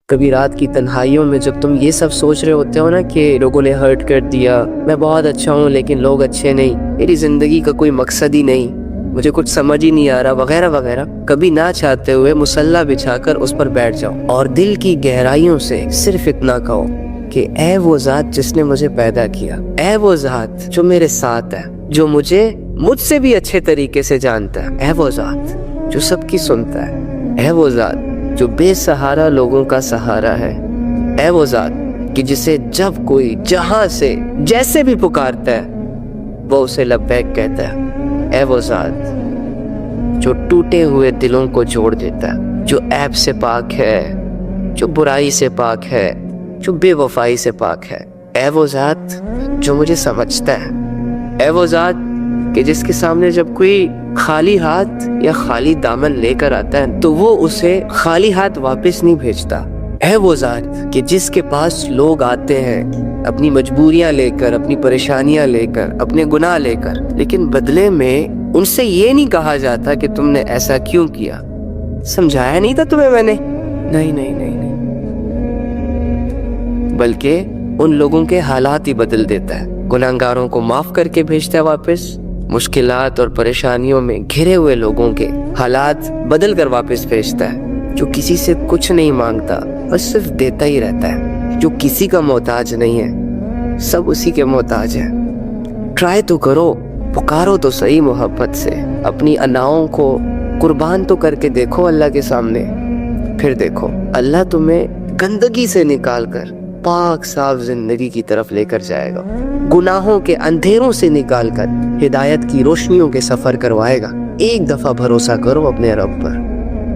کبھی رات کی تنہائیوں میں جب تم یہ سب سوچ رہے ہوتے ہو نا کہ لوگوں نے ہرٹ کر دیا، میں بہت اچھا ہوں لیکن لوگ اچھے نہیں، میری زندگی کا کوئی مقصد ہی نہیں، مجھے کچھ سمجھ ہی نہیں آ رہا وغیرہ وغیرہ، کبھی نہ چاہتے ہوئے مصلی بچھا کر اس پر بیٹھ جاؤ اور دل کی گہرائیوں سے صرف اتنا کہو کہ اے وہ ذات جس نے مجھے پیدا کیا، اے وہ ذات جو میرے ساتھ ہے، جو مجھ سے بھی اچھے طریقے سے جانتا ہے، اے وہ ذات جو سب کی سنتا ہے، اے وہ ذات جو بے سہارا لوگوں کا سہارا ہے، اے وہ ذات کہ جسے جب کوئی جہاں سے جیسے بھی پکارتا ہے وہ اسے لبیک کہتا ہے، اے وہ ذات جو ٹوٹے ہوئے دلوں کو جوڑ دیتا ہے، جو عیب سے پاک ہے، جو برائی سے پاک ہے، جو بے وفائی سے پاک ہے، اے وہ ذات جو مجھے سمجھتا ہے، اے وہ ذات کہ جس کے سامنے جب کوئی خالی ہاتھ یا خالی دامن لے کر آتا ہے تو وہ اسے خالی ہاتھ واپس نہیں بھیجتا، اے وہ ذات کہ جس کے پاس لوگ آتے ہیں اپنی مجبوریاں لے کر، اپنی پریشانیاں لے کر، اپنے گناہ لے کر، لیکن بدلے میں ان سے یہ نہیں کہا جاتا کہ تم نے ایسا کیوں کیا، سمجھایا نہیں تھا تمہیں میں نے، نہیں نہیں نہیں نہیں، بلکہ ان لوگوں کے حالات ہی بدل دیتا ہے، گناہگاروں کو معاف کر کے بھیجتا ہے واپس، مشکلات اور پریشانیوں میں گھرے ہوئے لوگوں کے حالات بدل کر واپس بھیجتا ہے، جو کسی سے کچھ نہیں مانگتا بس صرف دیتا ہی رہتا ہے، جو کسی کا محتاج نہیں ہے، سب اسی کے محتاج ہے۔ ٹرائی تو کرو، پکارو تو صحیح محبت سے، اپنی اناؤں کو قربان تو کر کے دیکھو اللہ کے سامنے، پھر دیکھو اللہ تمہیں گندگی سے نکال کر پاک صاف زندگی کی طرف لے کر جائے گا، گناہوں کے اندھیروں سے نکال کر ہدایت کی روشنیوں کے سفر کروائے گا۔ ایک دفعہ بھروسہ کرو اپنے رب پر،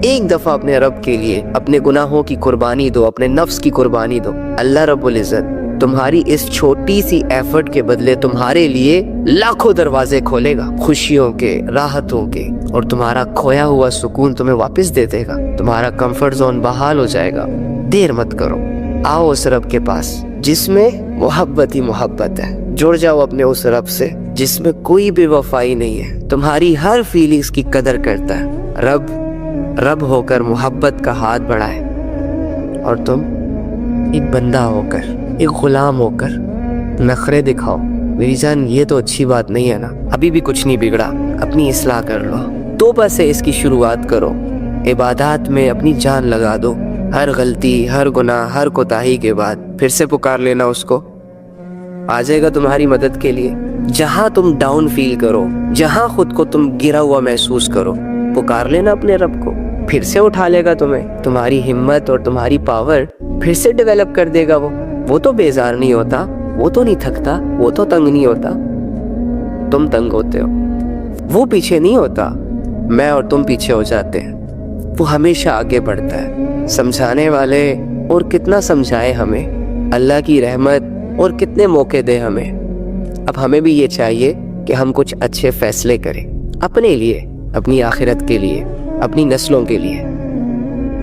ایک دفعہ اپنے رب کے لیے اپنے گناہوں کی قربانی دو، اپنے نفس کی قربانی دو، اللہ رب العزت تمہاری اس چھوٹی سی ایفرٹ کے بدلے تمہارے لیے لاکھوں دروازے کھولے گا، خوشیوں کے، راحتوں کے، اور تمہارا کھویا ہوا سکون تمہیں واپس دے دے گا، تمہارا کمفرٹ زون بحال ہو جائے گا۔ دیر مت کرو، آؤ اس رب کے پاس جس میں محبت ہی محبت ہے، جڑ جاؤ اپنے اس رب سے جس میں کوئی بے وفائی نہیں ہے، تمہاری ہر فیلنگز کی قدر کرتا ہے۔ رب ہو کر محبت کا ہاتھ بڑھائے اور تم ایک بندہ ہو کر، ایک غلام ہو کر نخرے دکھاؤ۔ میری جان یہ تو اچھی بات نہیں ہے نا، ابھی بھی کچھ نہیں بگڑا، اپنی اصلاح کر لو، توبہ سے اس کی شروعات کرو، عبادات میں اپنی جان لگا دو، ہر غلطی، ہر گناہ، ہر کوتاہی کے بعد پھر سے پکار لینا اس کو، آ جائے گا تمہاری مدد کے لیے۔ جہاں تم ڈاؤن فیل کرو، جہاں خود کو تم گرا ہوا محسوس کرو، پکار لینا اپنے رب کو، پھر سے اٹھا لے گا تمہیں، تمہاری ہمت اور تمہاری پاور پھر سے ڈیولپ کر دے گا۔ وہ تو بیزار نہیں ہوتا، وہ تو نہیں تھکتا، وہ تو تنگ نہیں ہوتا، تم تنگ ہوتے ہو، وہ پیچھے نہیں ہوتا، میں اور تم پیچھے ہو جاتے ہیں، وہ ہمیشہ آگے بڑھتا ہے۔ سمجھانے والے اور کتنا سمجھائے ہمیں، اللہ کی رحمت اور کتنے موقع دے ہمیں۔ اب ہمیں بھی یہ چاہیے کہ ہم کچھ اچھے فیصلے کریں اپنے لیے، اپنی آخرت کے لیے، اپنی نسلوں کے لیے،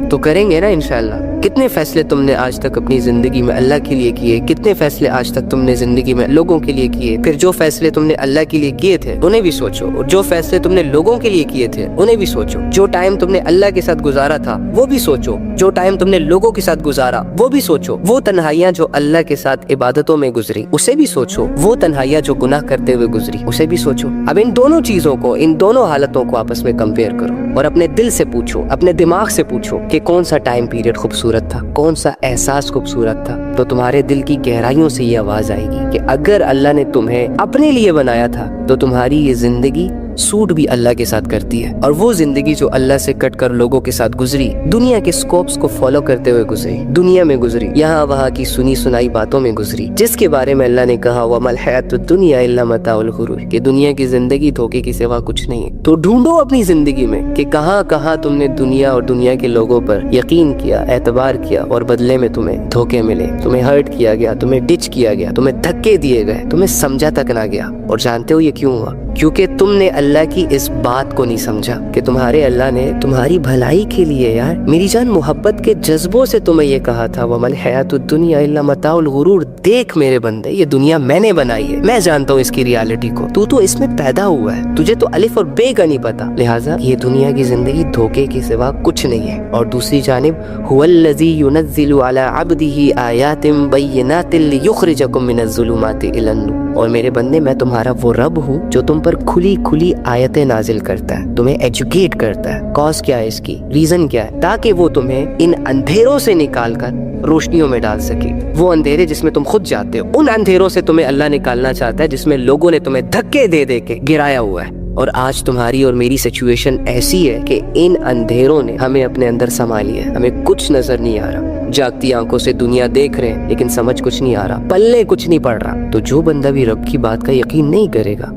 تو کریں گے نا انشاءاللہ۔ کتنے فیصلے تم نے آج تک اپنی زندگی میں اللہ کے لیے کیے، کتنے فیصلے آج تک تم نے زندگی میں لوگوں کے لیے کیے، پھر جو فیصلے تم نے اللہ کے لیے کیے تھے انہیں بھی سوچو، اور جو فیصلے تم نے لوگوں کے لیے کیے تھے انہیں بھی سوچو، جو ٹائم تم نے اللہ کے ساتھ گزارا تھا وہ بھی سوچو، جو ٹائم تم نے لوگوں کے ساتھ گزارا وہ بھی سوچو، وہ تنہائیاں جو اللہ کے ساتھ عبادتوں میں گزری اسے بھی سوچو، وہ تنہائیاں جو گناہ کرتے ہوئے گزری اسے بھی سوچو۔ اب ان دونوں چیزوں کو، ان دونوں حالتوں کو آپس میں کمپیئر کرو اور اپنے دل سے پوچھو، اپنے دماغ سے پوچھو کہ کون سا ٹائم پیریڈ خوبصورت تھا، کون سا احساس خوبصورت تھا، تو تمہارے دل کی گہرائیوں سے یہ آواز آئے گی کہ اگر اللہ نے تمہیں اپنے لیے بنایا تھا تو تمہاری یہ زندگی سوٹ بھی اللہ کے ساتھ کرتی ہے، اور وہ زندگی جو اللہ سے کٹ کر لوگوں کے ساتھ گزری، دنیا کے سکوپس کو فالو کرتے ہوئے گزری، دنیا میں گزری، یہاں وہاں کی سنی سنائی باتوں میں گزری، جس کے بارے میں اللہ نے کہا وَمَا الْحَيَاةُ الدُّنْيَا إِلَّا مَتَاعُ الْغُرُورِ، کہ دنیا کی زندگی دھوکے کی سوا کچھ نہیں ہے۔ تو ڈھونڈو اپنی زندگی میں کہ کہاں کہاں تم نے دنیا اور دنیا کے لوگوں پر یقین کیا، اعتبار کیا، اور بدلے میں تمہیں دھوکے ملے، تمہیں ہرٹ کیا گیا، تمہیں ڈچ کیا گیا، تمہیں دھکے دیے گئے، تمہیں سمجھا تک نہ گیا۔ اور جانتے ہو یہ کیوں ہوا؟ کیونکہ تم نے اللہ کی اس بات کو نہیں سمجھا کہ تمہارے اللہ نے تمہاری بھلائی کے لیے یار میری جان محبت کے جذبوں سے تمہیں یہ کہا تھا وَمَا الْحَيَاةُ الدُّنْيَا إِلَّا مَتَاعُ الْغُرُورِ، دیکھ میرے بندے یہ دنیا میں نے بنائی ہے، میں جانتا ہوں اس کی ریالٹی کو، تو اس میں پیدا ہوا ہے، تجھے تو الف اور بے کا نہیں پتا، لہٰذا یہ دنیا کی زندگی دھوکے کے سوا کچھ نہیں ہے۔ اور دوسری جانب هُوَ الَّذِي يُنَزِّلُ عَلَىٰ عَبْدِهِ آيَاتٍ بَيِّنَاتٍ لِيُخْرِجَكُم مِّنَ الظُّلُمَاتِ إِلَى النُّورِ، اور میرے بندے میں تمہارا وہ رب ہوں جو تم پر کھلی کھلی آیتیں نازل کرتا ہے، تمہیں ایجوکیٹ کرتا ہے۔ کاز کیا ہے اس کی، ریزن کیا ہے، تاکہ وہ تمہیں ان اندھیروں سے نکال کر روشنیوں میں ڈال سکے۔ وہ اندھیرے جس میں تم خود جاتے ہو، ان اندھیروں سے تمہیں اللہ نکالنا چاہتا ہے جس میں لوگوں نے تمہیں دھکے دے دے کے گرایا ہوا ہے۔ اور آج تمہاری اور میری سچویشن ایسی ہے کہ ان اندھیروں نے ہمیں اپنے اندر سما لیا ہے، ہمیں کچھ نظر نہیں آ رہا، جاگتی آنکھوں سے دنیا دیکھ رہے ہیں لیکن سمجھ کچھ نہیں آ رہا، پلے کچھ نہیں پڑ رہا۔ تو جو بندہ بھی رب کی بات کا یقین نہیں کرے گا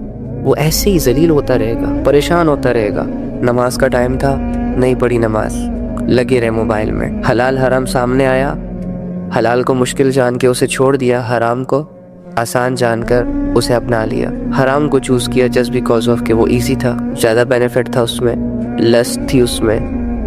وہ ایسے ہی ذلیل ہوتا رہے گا، پریشان ہوتا رہے گا۔ نماز کا ٹائم تھا، نہیں پڑھی نماز، لگے رہے موبائل میں، حلال حرام سامنے آیا، حلال کو مشکل جان کے اسے چھوڑ دیا، حرام کو آسان جان کر اسے اپنا لیا، حرام کو چوز کیا جسٹ بیکاز آف کہ وہ ایزی تھا، زیادہ بینیفٹ تھا اس میں، لسٹ تھی اس میں،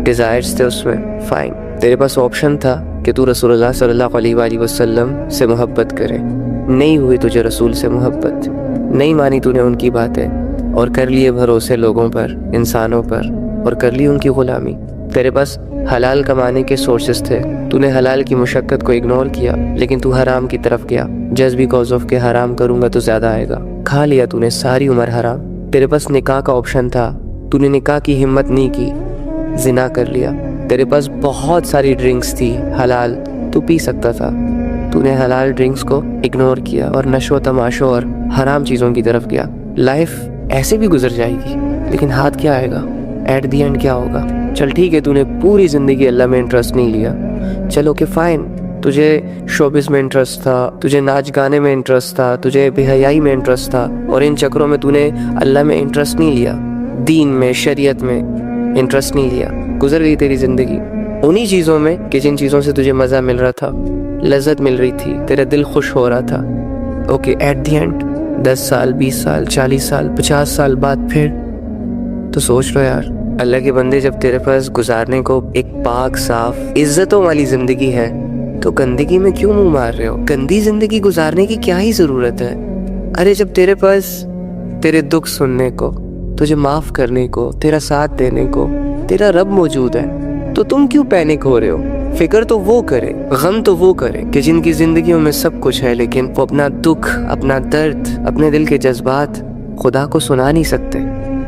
ڈیزائرز تھے اس میں، فائن۔ تیرے پاس آپشن تھا کہ تو رسول اللہ صلی اللہ علیہ وآلہ وسلم سے محبت کرے، نہیں ہوئی تجھے رسول سے محبت، نہیں مانی تو نے ان کی باتیں اور کر لیے بھروسے لوگوں پر، انسانوں پر، اور کر لی ان کی غلامی۔ تیرے پاس حلال کمانے کے سورسز تھے، تو نے حلال کی مشقت کو اگنور کیا لیکن تو حرام کی طرف گیا جسٹ بیکاز آف کہ حرام کروں گا تو زیادہ آئے گا، کھا لیا تو نے ساری عمر حرام۔ تیرے پاس نکاح کا آپشن تھا، تو نے نکاح کی ہمت نہیں کی، زنا کر لیا۔ تیرے پاس بہت ساری ڈرنکس تھی حلال، تو پی سکتا تھا، تو نے حلال ڈرنکس کو اگنور کیا اور نشو و تماشوں اور حرام چیزوں کی طرف گیا۔ لائف ایسے بھی گزر جائے گی لیکن ہاتھ کیا آئے گا، ایٹ دی اینڈ کیا ہوگا؟ چل ٹھیک ہے تو نے پوری زندگی اللہ میں انٹرسٹ نہیں لیا، چلو کہ فائن، تجھے شوبز میں انٹرسٹ تھا، تجھے ناچ گانے میں انٹرسٹ تھا، تجھے بے حیائی میں انٹرسٹ تھا، اور ان چکروں میں تو نے اللہ میں انٹرسٹ نہیں لیا، دین میں، شریعت میں انٹرسٹ نہیں لیا، گزر گئی تیری زندگی انہی چیزوں میں کہ جن چیزوں سے تجھے مزہ مل رہا تھا، لذت مل رہی تھی، تیرا دل خوش ہو رہا تھا۔ اوکے ایٹ دی اینڈ 10 سال 20 سال 40 سال 50 سال بعد پھر تو سوچ لو یار، اللہ کے بندے جب تیرے پاس گزارنے کو ایک پاک صاف عزتوں والی زندگی ہے تو گندگی میں کیوں منہ مار رہے ہو؟ گندی زندگی گزارنے کی کیا ہی ضرورت ہے؟ ارے جب تیرے پاس تیرے دکھ سننے کو، تجھے معاف کرنے کو، تیرا ساتھ دینے کو تیرا رب موجود ہے تو تم کیوں پینک ہو رہے ہو؟ فکر تو وہ کرے، غم تو وہ کرے کہ جن کی زندگیوں میں سب کچھ ہے لیکن وہ اپنا دکھ، اپنا درد، اپنے دل کے جذبات خدا کو سنا نہیں سکتے۔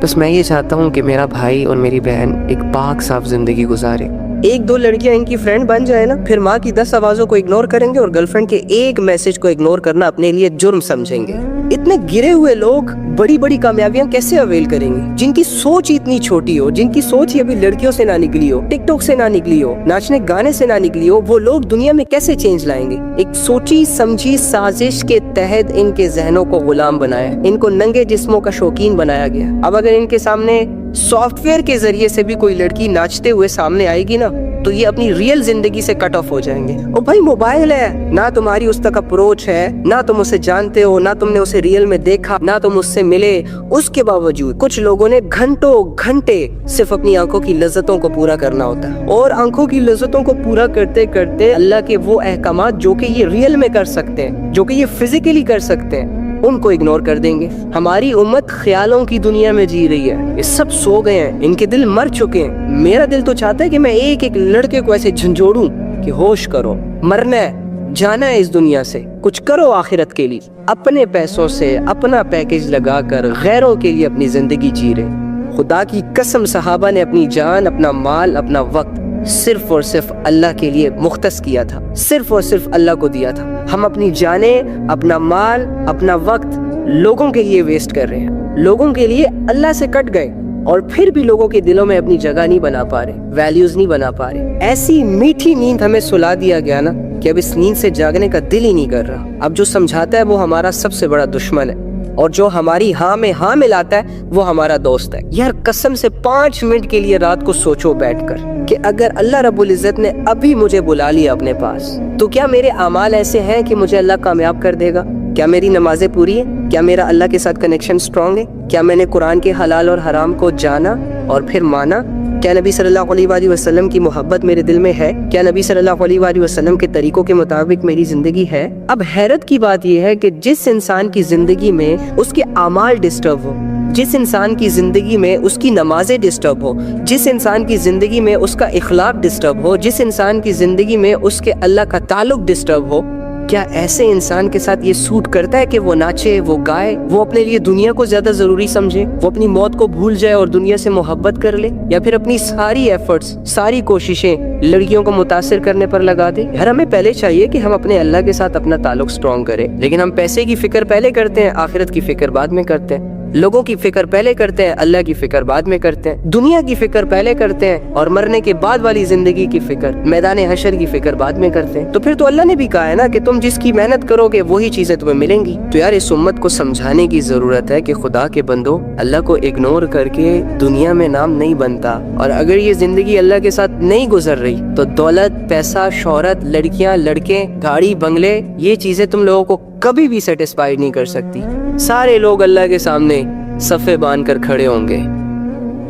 بس میں یہ چاہتا ہوں کہ میرا بھائی اور میری بہن ایک پاک صاف زندگی گزارے۔ ایک دو لڑکیاں ان کی فرینڈ بن جائے نا، پھر ماں کی 10 آوازوں کو اگنور کریں گے اور گرل فرینڈ کے ایک میسج کو اگنور کرنا اپنے لیے جرم سمجھیں گے۔ اتنے گرے ہوئے لوگ بڑی بڑی کامیابیاں کیسے اویل کریں گے؟ جن کی سوچ اتنی چھوٹی ہو، جن کی سوچ ہی ابھی لڑکیوں سے نہ نکلی ہو، ٹک ٹاک سے نہ نکلی ہو، ناچنے گانے سے نہ نکلی ہو، وہ لوگ دنیا میں کیسے چینج لائیں گے؟ ایک سوچی سمجھی سازش کے تحت ان کے ذہنوں کو غلام بنایا، ان کو ننگے جسموں کا شوقین بنایا گیا۔ اب اگر ان کے سامنے سافٹ ویئر کے ذریعے سے بھی کوئی لڑکی ناچتے ہوئے سامنے آئے گی نا تو یہ اپنی ریئل زندگی سے کٹ آف ہو جائیں گے۔ او بھائی موبائل ہے، نہ تمہاری اس تک اپروچ ہے، نہ تم اسے جانتے ہو، نہ تم نے اسے ریئل میں دیکھا، نہ تم اس سے ملے، اس کے باوجود کچھ لوگوں نے گھنٹوں گھنٹے صرف اپنی آنکھوں کی لذتوں کو پورا کرنا ہوتا ہے، اور آنکھوں کی لذتوں کو پورا کرتے کرتے اللہ کے وہ احکامات جو کہ یہ ریئل میں کر سکتے ہیں، جو کہ یہ فزیکلی کر سکتے ہیں، ان کو اگنور کر دیں گے۔ ہماری امت خیالوں کی دنیا میں جی رہی ہے، یہ سب سو گئے ہیں، ان کے دل مر چکے ہیں۔ میرا دل تو چاہتا ہے کہ میں ایک ایک لڑکے کو ایسے جھنجھوڑوں کہ ہوش کرو، مرنا ہے، جانا ہے اس دنیا سے، کچھ کرو آخرت کے لیے۔ اپنے پیسوں سے اپنا پیکج لگا کر غیروں کے لیے اپنی زندگی جی رہے۔ خدا کی قسم صحابہ نے اپنی جان، اپنا مال، اپنا وقت صرف اور صرف اللہ کے لیے مختص کیا تھا، صرف اور صرف اللہ کو دیا تھا۔ ہم اپنی جانیں، اپنا مال، اپنا وقت لوگوں کے لیے ویسٹ کر رہے ہیں، لوگوں کے لیے اللہ سے کٹ گئے، اور پھر بھی لوگوں کے دلوں میں اپنی جگہ نہیں بنا پا رہے، ویلیوز نہیں بنا پا رہے۔ ایسی میٹھی نیند ہمیں سلا دیا گیا نا کہ اب اس نیند سے جاگنے کا دل ہی نہیں کر رہا۔ اب جو سمجھاتا ہے وہ ہمارا سب سے بڑا دشمن ہے، اور جو ہماری ہاں میں ہاں ملاتا ہے وہ ہمارا دوست ہے۔ یار قسم سے 5 منٹ کے لیے رات کو سوچو بیٹھ کر کہ اگر اللہ رب العزت نے ابھی مجھے بلا لیا اپنے پاس تو کیا میرے اعمال ایسے ہیں کہ مجھے اللہ کامیاب کر دے گا؟ کیا میری نمازیں پوری ہیں؟ کیا میرا اللہ کے ساتھ کنیکشن سٹرونگ ہے؟ کیا میں نے قرآن کے حلال اور حرام کو جانا اور پھر مانا؟ کیا نبی صلی اللہ علیہ وآلہ وسلم کی محبت میرے دل میں ہے؟ کیا نبی صلی اللہ علیہ وآلہ وسلم کے طریقوں کے مطابق میری زندگی ہے؟ اب حیرت کی بات یہ ہے کہ جس انسان کی زندگی میں اس کے اعمال ڈسٹرب ہو، جس انسان کی زندگی میں اس کی نمازیں ڈسٹرب ہو، جس انسان کی زندگی میں اس کا اخلاق ڈسٹرب ہو، جس انسان کی زندگی میں اس کے اللہ کا تعلق ڈسٹرب ہو، کیا ایسے انسان کے ساتھ یہ سوٹ کرتا ہے کہ وہ ناچے، وہ گائے، وہ اپنے لیے دنیا کو زیادہ ضروری سمجھے، وہ اپنی موت کو بھول جائے اور دنیا سے محبت کر لے، یا پھر اپنی ساری ایفرٹس، ساری کوششیں لڑکیوں کو متاثر کرنے پر لگا دے؟ یار ہمیں پہلے چاہیے کہ ہم اپنے اللہ کے ساتھ اپنا تعلق سٹرونگ کریں، لیکن ہم پیسے کی فکر پہلے کرتے ہیں، آخرت کی فکر بعد میں کرتے ہیں، لوگوں کی فکر پہلے کرتے ہیں، اللہ کی فکر بعد میں کرتے ہیں، دنیا کی فکر پہلے کرتے ہیں اور مرنے کے بعد والی زندگی کی فکر، میدان حشر کی فکر بعد میں کرتے ہیں۔ تو پھر تو اللہ نے بھی کہا ہے نا کہ تم جس کی محنت کرو گے وہی چیزیں تمہیں ملیں گی۔ تو یار اس امت کو سمجھانے کی ضرورت ہے کہ خدا کے بندو، اللہ کو اگنور کر کے دنیا میں نام نہیں بنتا، اور اگر یہ زندگی اللہ کے ساتھ نہیں گزر رہی تو دولت، پیسہ، شہرت، لڑکیاں، لڑکے، گاڑی، بنگلے، یہ چیزیں تم لوگوں کو کبھی بھی سیٹسفائی نہیں کر سکتی۔ سارے لوگ اللہ کے سامنے صفے باندھ کر کھڑے ہوں گے،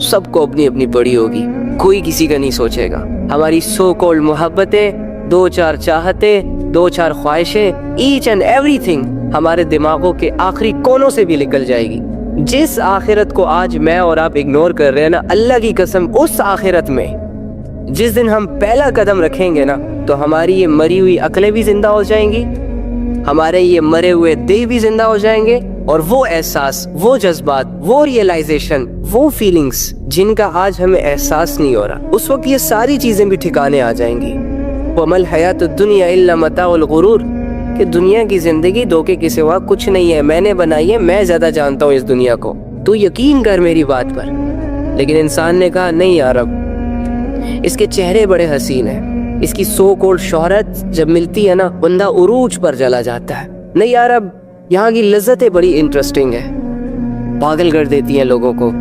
سب کو اپنی اپنی پڑی ہوگی، کوئی کسی کا نہیں سوچے گا۔ ہماری سو کولڈ محبتیں، دو چار چاہتیں، دو چار خواہشیں، ایچ اینڈ ایوری تھنگ ہمارے دماغوں کے آخری کونوں سے بھی نکل جائے گی۔ جس آخرت کو آج میں اور آپ اگنور کر رہے ہیں نا، اللہ کی قسم اس آخرت میں جس دن ہم پہلا قدم رکھیں گے نا، تو ہماری یہ مری ہوئی عقلیں بھی زندہ ہو جائیں گی، ہمارے یہ مرے ہوئے دل بھی زندہ ہو جائیں گے، اور وہ احساس، وہ جذبات، وہ ریئلائزیشن، وہ فیلنگز جن کا آج ہمیں احساس نہیں ہو رہا، اس وقت یہ ساری چیزیں بھی ٹھکانے آ جائیں گی۔ وَمَا الْحَيَاةُ الدُّنْيَا إِلَّا مَتَاعُ الْغُرُورِ، کہ دنیا کی زندگی دھوکے کے سوا کچھ نہیں ہے، میں نے بنائی ہے، میں زیادہ جانتا ہوں اس دنیا کو، تو یقین کر میری بات پر۔ لیکن انسان نے کہا نہیں یار، اب اس کے چہرے بڑے حسین ہیں، اس کی سو کولڈ شہرت جب ملتی ہے نا، بندہ عروج پر چلا جاتا ہے۔ نہیں یار، اب یہاں کی لذتیں بڑی انٹرسٹنگ ہیں، پاگل کر دیتی ہیں لوگوں کو،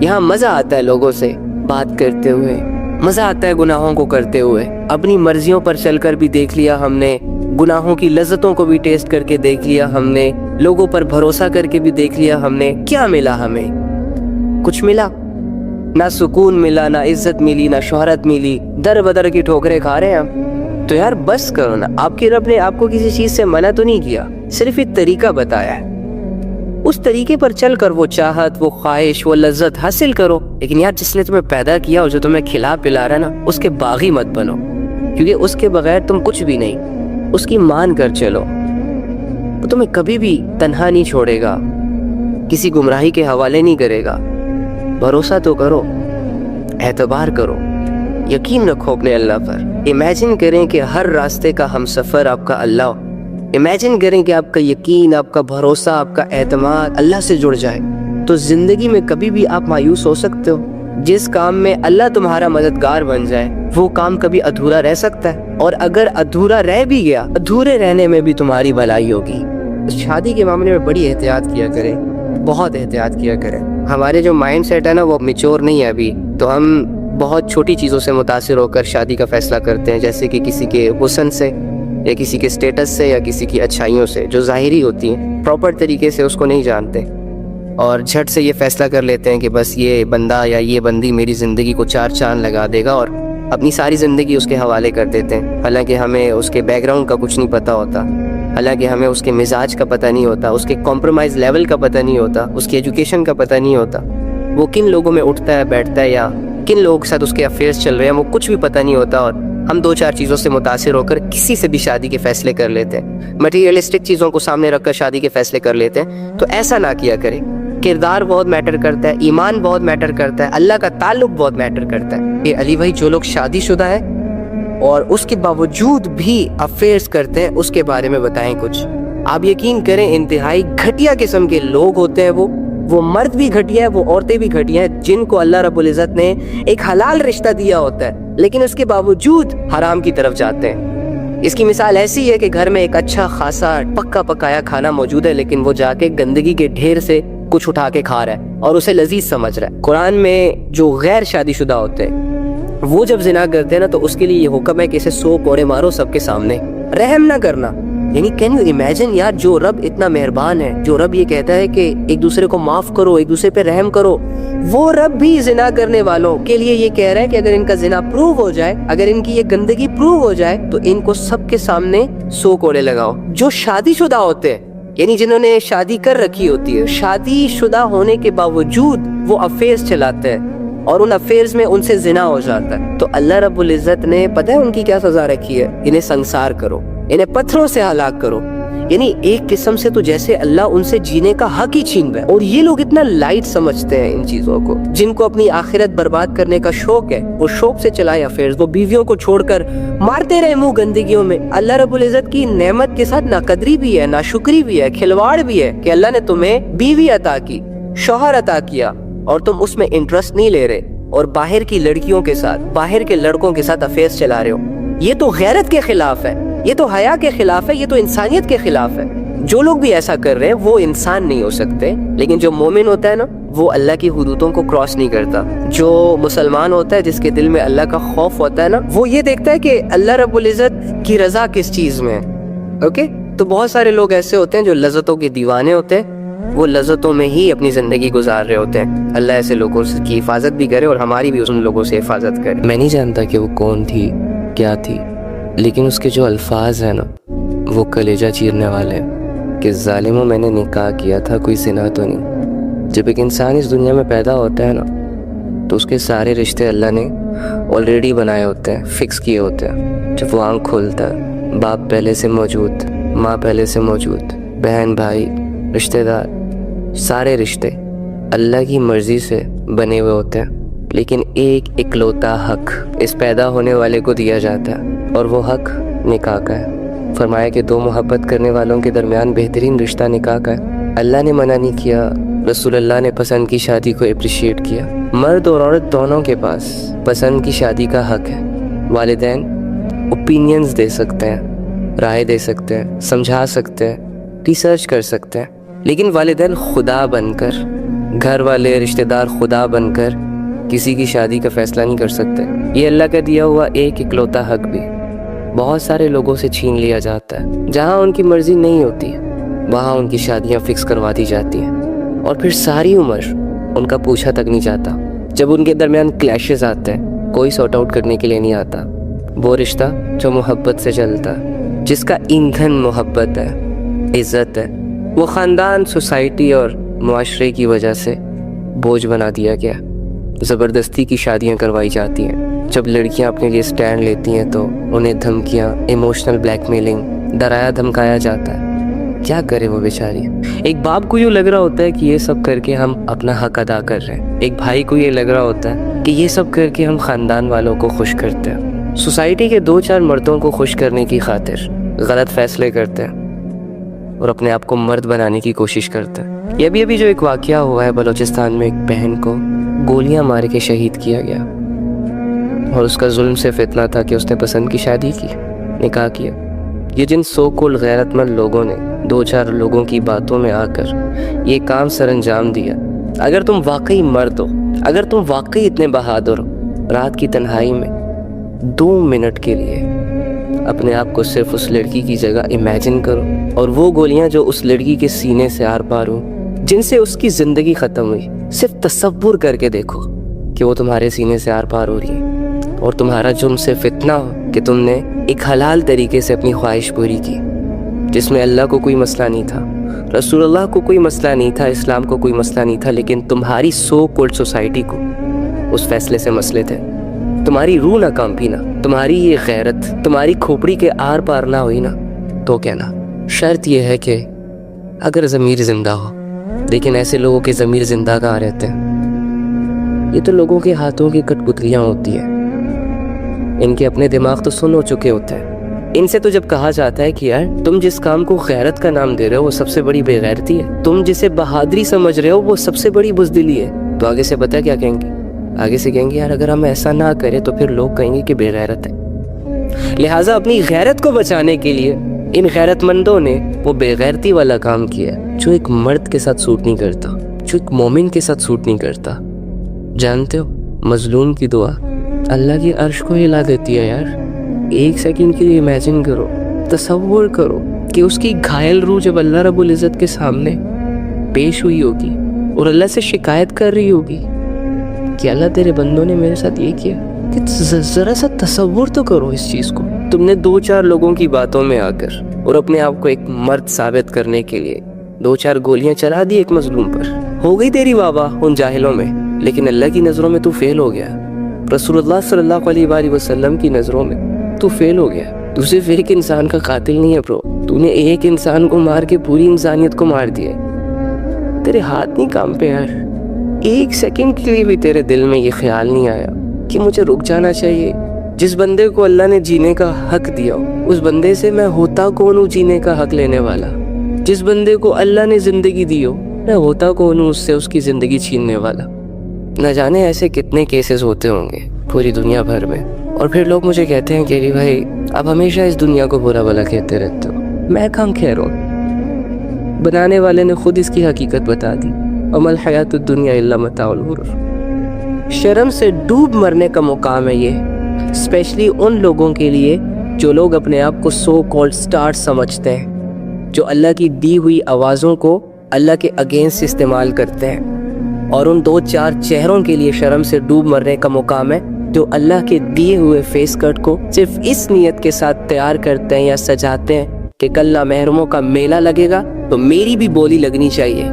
یہاں مزہ آتا ہے لوگوں سے بات کرتے ہوئے، مزہ آتا ہے گناہوں کو کرتے ہوئے، اپنی مرضیوں پر چل کر بھی دیکھ لیا ہم نے، گناہوں کی لذتوں کو بھی ٹیسٹ کر کے دیکھ لیا ہم نے، لوگوں پر بھروسہ کر کے بھی دیکھ لیا ہم نے۔ کیا ملا ہمیں؟ کچھ ملا؟ نہ سکون ملا، نہ عزت ملی، نہ شہرت ملی، در بدر کی ٹھوکریں کھا رہے ہیں ہم۔ تو یار بس کرو نا، آپ کے رب نے آپ کو کسی چیز سے منع تو نہیں کیا، صرف ایک طریقہ بتایا ہے، اس طریقے پر چل کر وہ چاہت، وہ خواہش، وہ لذت حاصل کرو۔ لیکن یار جس نے تمہیں پیدا کیا اور جو تمہیں کھلا پلا رہا ہے نا، اس کے باغی مت بنو، کیونکہ اس کے بغیر تم کچھ بھی نہیں۔ اس کی مان کر چلو، وہ تمہیں کبھی بھی تنہا نہیں چھوڑے گا، کسی گمراہی کے حوالے نہیں کرے گا۔ بھروسہ تو کرو، اعتبار کرو، یقین رکھو اپنے اللہ پر۔ امیجن کریں کہ ہر راستے کا ہم سفر آپ کا اللہ ہو، امیجن کریں کہ آپ کا یقین، آپ کا بھروسہ، آپ کا اعتماد اللہ سے جڑ جائے، تو زندگی میں کبھی بھی آپ مایوس ہو سکتے ہو۔ جس کام میں اللہ تمہارا مددگار بن جائے وہ کام کبھی ادھورا رہ سکتا ہے، اور اگر ادھورا رہ بھی گیا، ادھورے رہنے میں بھی تمہاری بھلائی ہوگی۔ شادی کے معاملے میں بڑی احتیاط کیا کریں، بہت احتیاط کیا کریں۔ ہمارے جو مائنڈ سیٹ ہے نا وہ میچور نہیں ہے ابھی، تو ہم بہت چھوٹی چیزوں سے متاثر ہو کر شادی کا فیصلہ کرتے ہیں، جیسے کہ کسی کے حسن سے، یا کسی کے سٹیٹس سے، یا کسی کی اچھائیوں سے جو ظاہری ہوتی ہیں، پراپر طریقے سے اس کو نہیں جانتے، اور جھٹ سے یہ فیصلہ کر لیتے ہیں کہ بس یہ بندہ یا یہ بندی میری زندگی کو چار چاند لگا دے گا، اور اپنی ساری زندگی اس کے حوالے کر دیتے ہیں، حالانکہ ہمیں اس کے بیک گراؤنڈ کا کچھ نہیں پتہ ہوتا، حالانکہ ہمیں اس کے مزاج کا پتہ نہیں ہوتا، اس کے کمپرومائز لیول کا پتہ نہیں ہوتا، اس کی ایجوکیشن کا پتہ نہیں ہوتا، وہ کن لوگوں میں اٹھتا ہے بیٹھتا ہے، یا کن لوگوں کے ساتھ اس کے افیئرس چل رہے ہیں، وہ کچھ بھی پتہ نہیں ہوتا، اور ہم دو چار چیزوں سے متاثر ہو کر کسی سے بھی شادی کے فیصلے کر لیتے ہیں، مٹیریلسٹک چیزوں کو سامنے رکھ کر شادی کے فیصلے کر لیتے ہیں۔ تو ایسا نہ کیا کریں، کردار بہت میٹر کرتا ہے، ایمان بہت میٹر کرتا ہے، اللہ کا تعلق بہت میٹر کرتا ہے۔ کہ علی بھائی جو لوگ شادی شدہ ہیں اور اس کے باوجود بھی افیئرس کرتے ہیں، اس کے بارے میں بتائیں کچھ۔ آپ یقین کریں انتہائی گھٹیا قسم کے لوگ ہوتے ہیں، وہ مرد بھی گھٹیا ہے، وہ عورتیں بھی گھٹیا ہیں، جن کو اللہ رب العزت نے ایک حلال رشتہ دیا ہوتا ہے، لیکن اس کے باوجود حرام کی طرف جاتے ہیں۔ اس کی مثال ایسی ہے کہ گھر میں ایک اچھا خاصا پکا پکایا کھانا موجود ہے، لیکن وہ جا کے گندگی کے ڈھیر سے کچھ اٹھا کے کھا رہا ہے اور اسے لذیذ سمجھ رہا ہے۔ قرآن میں جو غیر شادی شدہ ہوتے ہیں وہ جب زنا کرتے ہیں نا، تو اس کے لیے یہ حکم ہے کہ اسے 100 کوڑے مارو سب کے سامنے، رحم نہ کرنا، یعنی کین یو امیجن یار، جو رب اتنا مہربان ہے، جو رب یہ کہتا ہے کہ ایک دوسرے کو معاف کرو، ایک دوسرے پہ رحم کرو، وہ رب بھی زنا کرنے والوں کے لیے یہ کہہ رہا ہے کہ اگر ان کا زنا پروو ہو جائے، اگر ان کی یہ گندگی پروو ہو جائے تو ان کو سب کے سامنے 100 کوڑے لگاؤ۔ جو شادی شدہ ہوتے ہیں، یعنی جنہوں نے شادی کر رکھی ہوتی ہے، شادی شدہ ہونے کے باوجود وہ افیئرز چلاتے ہیں اور ان افیئرز میں ان سے زنا ہو جاتا ہے، تو اللہ رب العزت نے پتہ ہے ان کی کیا سزا رکھی ہے؟ انہیں سنسار کرو، انہیں پتھروں سے ہلاک کرو۔ یعنی ایک قسم سے تو جیسے اللہ ان سے جینے کا حق ہی چھین رہا ہے۔ اور یہ لوگ اتنا لائٹ سمجھتے ہیں ان چیزوں کو، جن کو اپنی آخرت برباد کرنے کا شوق ہے، وہ شوق سے چلائے افیئرز، وہ بیویوں کو چھوڑ کر مارتے رہے منہ گندگیوں میں۔ اللہ رب العزت کی نعمت کے ساتھ ناقدری بھی ہے، ناشکری بھی ہے، کھلواڑ بھی ہے کہ اللہ نے تمہیں بیوی عطا کی، شوہر عطا کیا، اور تم اس میں انٹرسٹ نہیں لے رہے اور باہر کی لڑکیوں کے ساتھ، باہر کے لڑکوں کے ساتھ افیئرز چلا رہے ہو۔ یہ تو غیرت کے خلاف ہے، یہ تو حیا کے خلاف ہے، یہ تو انسانیت کے خلاف ہے۔ جو لوگ بھی ایسا کر رہے ہیں وہ انسان نہیں ہو سکتے، لیکن جو مومن ہوتا ہے نا، وہ اللہ کی حدودوں کو کراس نہیں کرتا۔ جو مسلمان ہوتا ہے، جس کے دل میں اللہ کا خوف ہوتا ہے نا، وہ یہ دیکھتا ہے کہ اللہ رب العزت کی رضا کس چیز میں ہے۔ اوکے، تو بہت سارے لوگ ایسے ہوتے ہیں جو لذتوں کے دیوانے ہوتے ہیں، وہ لذتوں میں ہی اپنی زندگی گزار رہے ہوتے ہیں۔ اللہ ایسے لوگوں کی حفاظت بھی کرے اور ہماری بھی ان لوگوں سے حفاظت کرے۔ میں نہیں جانتا کہ وہ کون تھی، کیا تھی، لیکن اس کے جو الفاظ ہیں نا، وہ کلیجہ چیرنے والے ہیں کہ ظالموں، میں نے نکاح کیا تھا، کوئی زنا تو نہیں۔ جب ایک انسان اس دنیا میں پیدا ہوتا ہے نا، تو اس کے سارے رشتے اللہ نے آلریڈی بنائے ہوتے ہیں، فکس کیے ہوتے ہیں۔ جب وہ آنکھ کھولتا ہے، باپ پہلے سے موجود، ماں پہلے سے موجود، بہن بھائی، رشتے دار، سارے رشتے اللہ کی مرضی سے بنے ہوئے ہوتے ہیں، لیکن ایک اکلوتا حق اس پیدا ہونے والے کو دیا جاتا ہے، اور وہ حق نکاح کا ہے۔ فرمایا کہ دو محبت کرنے والوں کے درمیان بہترین رشتہ نکاح کا ہے۔ اللہ نے منع نہیں کیا، رسول اللہ نے پسند کی شادی کو اپریشیٹ کیا۔ مرد اور عورت دونوں کے پاس پسند کی شادی کا حق ہے۔ والدین اوپینینز دے سکتے ہیں، رائے دے سکتے ہیں، سمجھا سکتے ہیں، ریسرچ کر سکتے ہیں، لیکن والدین خدا بن کر، گھر والے رشتہ دار خدا بن کر کسی کی شادی کا فیصلہ نہیں کر سکتے۔ یہ اللہ کا دیا ہوا ایک اکلوتا حق بھی بہت سارے لوگوں سے چھین لیا جاتا ہے۔ جہاں ان کی مرضی نہیں ہوتی، وہاں ان کی شادیاں فکس کروا دی جاتی ہیں، اور پھر ساری عمر ان کا پوچھا تک نہیں جاتا۔ جب ان کے درمیان کلیشز آتے ہیں، کوئی سارٹ آؤٹ کرنے کے لیے نہیں آتا۔ وہ رشتہ جو محبت سے چلتا ہے، جس کا ایندھن محبت ہے، عزت ہے، وہ خاندان، سوسائٹی اور معاشرے کی وجہ سے بوجھ بنا دیا گیا۔ زبردستی کی شادیاں کروائی جاتی ہیں۔ جب لڑکیاں اپنے لیے سٹینڈ لیتی ہیں تو انہیں دھمکیاں، ایموشنل بلیک میلنگ، ڈرایا دھمکایا جاتا ہے۔ کیا کرے وہ بیچاری؟ ایک باپ کو یوں لگ رہا ہوتا ہے کہ یہ سب کر کے ہم اپنا حق ادا کر رہے ہیں، ایک بھائی کو یہ لگ رہا ہوتا ہے کہ یہ سب کر کے ہم خاندان والوں کو خوش کرتے ہیں۔ سوسائٹی کے 2-4 مردوں کو خوش کرنے کی خاطر غلط فیصلے کرتے ہیں اور اپنے آپ کو مرد بنانے کی کوشش کرتے ہیں۔ یہ ابھی جو ایک واقعہ ہوا ہے بلوچستان میں، ایک بہن کو گولیاں مار کے شہید کیا گیا، اور اس کا ظلم صرف اتنا تھا کہ اس نے پسند کی شادی کی، نکاح کیا۔ یہ جن سو کول غیرت مند لوگوں نے 2-4 لوگوں کی باتوں میں آ کر یہ کام سر انجام دیا، اگر تم واقعی مرد ہو، اگر تم واقعی اتنے بہادر ہو، رات کی تنہائی میں 2 منٹ کے لیے اپنے آپ کو صرف اس لڑکی کی جگہ امیجن کرو، اور وہ گولیاں جو اس لڑکی کے سینے سے آر پار ہوں، جن سے اس کی زندگی ختم ہوئی، صرف تصور کر کے دیکھو کہ وہ تمہارے سینے سے آر پار ہو رہی ہے، اور تمہارا جرم صرف اتنا ہو کہ تم نے ایک حلال طریقے سے اپنی خواہش پوری کی، جس میں اللہ کو کوئی مسئلہ نہیں تھا، رسول اللہ کو کوئی مسئلہ نہیں تھا، اسلام کو کوئی مسئلہ نہیں تھا، لیکن تمہاری سو کولڈ سوسائٹی کو اس فیصلے سے مسئلے تھے۔ تمہاری روح نہ کانپی نا، تمہاری یہ غیرت تمہاری کھوپڑی کے آر پار نہ ہوئی نا، تو کہنا شرط یہ ہے کہ اگر ضمیر زندہ ہو، لیکن ایسے لوگوں کے ضمیر زندہ کہاں رہتے ہیں؟ یہ تو لوگوں کے ہاتھوں کی کٹ پتلیاں ہوتی ہیں، ان کے اپنے دماغ تو سن ہو چکے ہوتے ہیں۔ ان سے تو جب کہا جاتا ہے کہ یار تم جس کام کو غیرت کا نام دے رہے ہو وہ سب سے بڑی بے غیرتی ہے، تم جسے بہادری سمجھ رہے ہو وہ سب سے بڑی بزدلی ہے، تو آگے سے پتہ کیا کہیں گے؟ آگے سے کہیں گے یار اگر ہم ایسا نہ کریں تو پھر لوگ کہیں گے کہ بے غیرت ہے۔ لہٰذا اپنی غیرت کو بچانے کے لیے ان غیرت مندوں نے وہ بے غیرتی والا کام کیا جو ایک مرد کے ساتھ سوٹ نہیں کرتا، جو ایک مومن کے ساتھ سوٹ نہیں کرتا۔ جانتے ہو مظلوم کی دعا اللہ کی عرش کو ہلا دیتی ہے یار۔ 1 سیکنڈ کے لیے امیجن کرو، تصور کرو کہ اس کی گھائل روح جب اللہ رب العزت کے سامنے پیش ہوئی ہوگی اور اللہ سے شکایت کر رہی ہوگی کہ اللہ تیرے بندوں نے میرے ساتھ یہ کیا، کہ ذرا سا تصور تو کرو اس چیز کو، تم نے 2-4 لوگوں کی باتوں میں آ کر اور اپنے آپ کو ایک مرد ثابت کرنے کے لیے 2-4 گولیاں چلا دی ایک مظلوم پر، ہو گئی تیری واہ ان جاہلوں میں، لیکن اللہ کی نظروں میں تو فیل ہو گیا، رسول اللہ صلی اللہ علیہ وآلہ وسلم کی نظروں میں تو فیل ہو گیا۔ تو صرف ایک انسان کا قاتل نہیں ہے برو، تو نے ایک انسان کو مار کے پوری انسانیت کو مار دیا، تیرے ہاتھ نہیں کام پہ یار، ایک سیکنڈ کے لیے بھی تیرے دل میں یہ خیال نہیں آیا کہ مجھے رک جانا چاہیے؟ جس بندے کو اللہ نے جینے کا حق دیا اس بندے سے میں ہوتا کون ہوں جینے کا حق لینے والا؟ جس بندے کو اللہ نے زندگی دی ہو میں ہوتا کون ہوں اس سے اس کی زندگی چھیننے والا؟ نہ جانے ایسے کتنے کیسز ہوتے ہوں گے پوری دنیا بھر میں، اور پھر لوگ مجھے کہتے ہیں کہ بھائی اب ہمیشہ اس دنیا کو برا بھلا کہتے رہتے ہو۔ میں کہاں کہہ رہا ہوں، بنانے والے نے خود اس کی حقیقت بتا دی، وما الحیات الدنیا الا متاع الغرور۔ شرم سے ڈوب مرنے کا مقام ہے یہ، اسپیشلی ان لوگوں کے لیے جو لوگ اپنے آپ کو سو کالڈ سٹار سمجھتے ہیں، جو اللہ کی دی ہوئی آوازوں کو اللہ کے اگینسٹ استعمال کرتے ہیں، اور ان 2-4 چہروں کے لیے شرم سے ڈوب مرنے کا مقام ہے جو اللہ کے دیے ہوئے فیس کٹ کو صرف اس نیت کے ساتھ تیار کرتے ہیں یا سجاتے ہیں کہ کل نامحرموں کا میلہ لگے گا تو میری بھی بولی لگنی چاہیے،